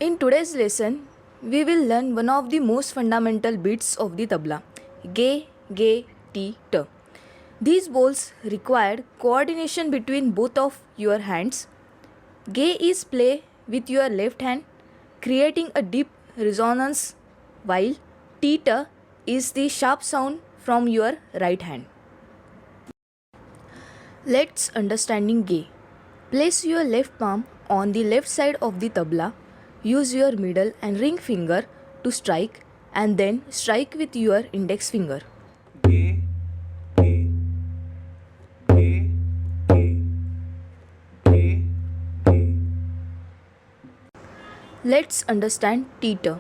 In today's lesson, we will learn one of the most fundamental beats of the tabla, ge, ge, ti, ta. These bowls require coordination between both of your hands. Ge is play with your left hand, creating a deep resonance, while ti, ta is the sharp sound from your right hand. Let's understanding ge. Place your left palm on the left side of the tabla. Use your middle and ring finger to strike and then strike with your index finger. Ge, ge, ge, ge, ge, ge. Let's understand teeter.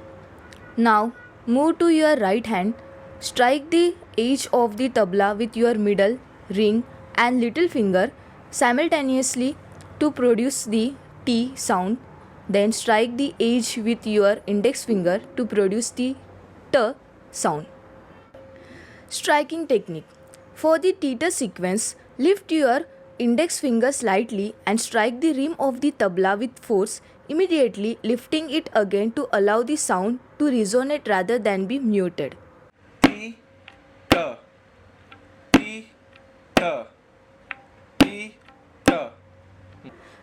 Now move to your right hand. Strike the edge of the tabla with your middle, ring and little finger simultaneously to produce the T sound. Then strike the edge with your index finger to produce the T sound. Striking technique. For the teeter sequence, lift your index finger slightly and strike the rim of the tabla with force, immediately lifting it again to allow the sound to resonate rather than be muted. Ti, ta, ti, ta, ti, ta.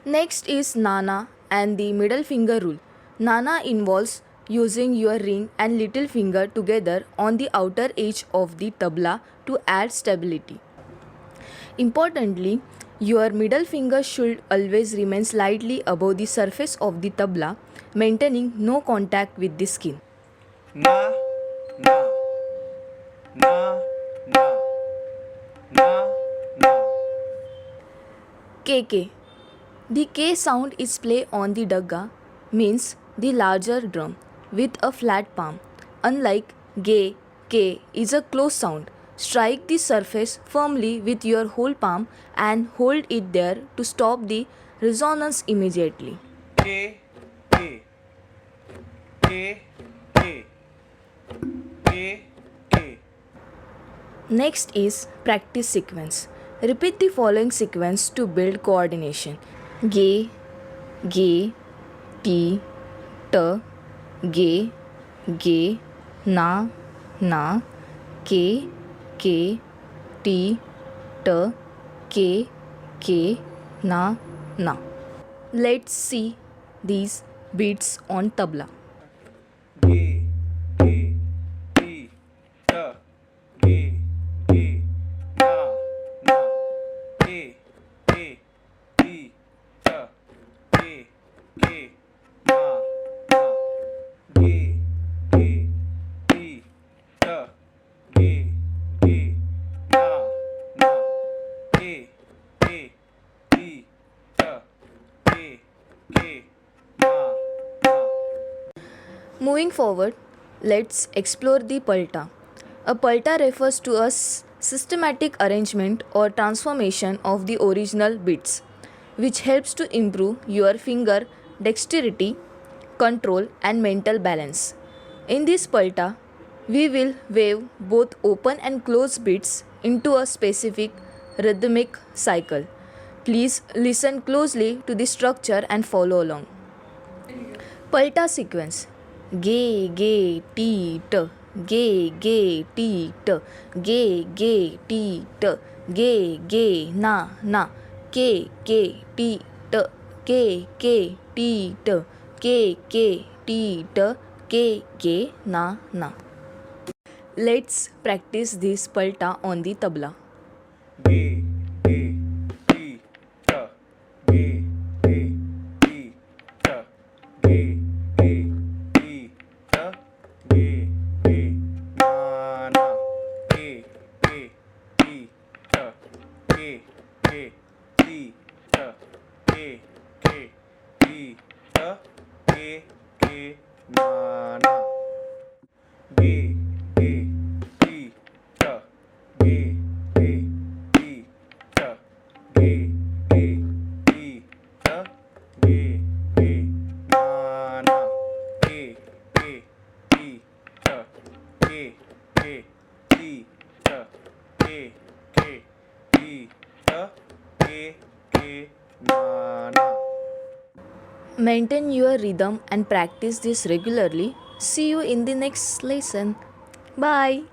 Next is Nana and the middle finger rule. Nana involves using your ring and little finger together on the outer edge of the tabla to add stability. Importantly, your middle finger should always remain slightly above the surface of the tabla, maintaining no contact with the skin. Na, na, na, na, na, na. KK. The K sound is played on the dagga, means the larger drum, with a flat palm. Unlike Ge, K is a close sound. Strike the surface firmly with your whole palm and hold it there to stop the resonance immediately. Ke, ke, ke, ke, ke, ke. Next is practice sequence. Repeat the following sequence to build coordination. Ge, ge, ti, ta, ge, ge, na, ke, ti, ta, ke, na. Let's see these beats on tabla. Ge, ge, ti, ta, ge, ge, na, ke, ti, ta, ge, na, ge, ti, ta, ge, na, ke, ti, ta, ge, na. Moving forward, let's explore the palta. A palta refers to a systematic arrangement or transformation of the original beats, which helps to improve your finger dexterity, control, and mental balance. In this palta, we will wave both open and closed beats into a specific rhythmic cycle. Please listen closely to the structure and follow along. Palta sequence. Ge, ge, ti, t. Ge, ge, ti, t. Ge, ge, ti, t. Ge, na. Ke, ti, t. Ke, ti, t. Ke, ti, t. Ke, na. Let's practice this palta on the tabla. Ge, ge, ti, ta. Ge, ti, ta. Ge, ti, ta. Ge, na. Ke, ti, ta. Ge, ti, ta. Ge, ti, ta. Ge, na. Ge, ti, ta. Ge, ti, ta. Ge, ti, ta. Ge, na. Ge, ti, ta. Ge, ti, ta. Ge, ti, ta. Ge, na. Maintain your rhythm and practice this regularly. See you in the next lesson. Bye.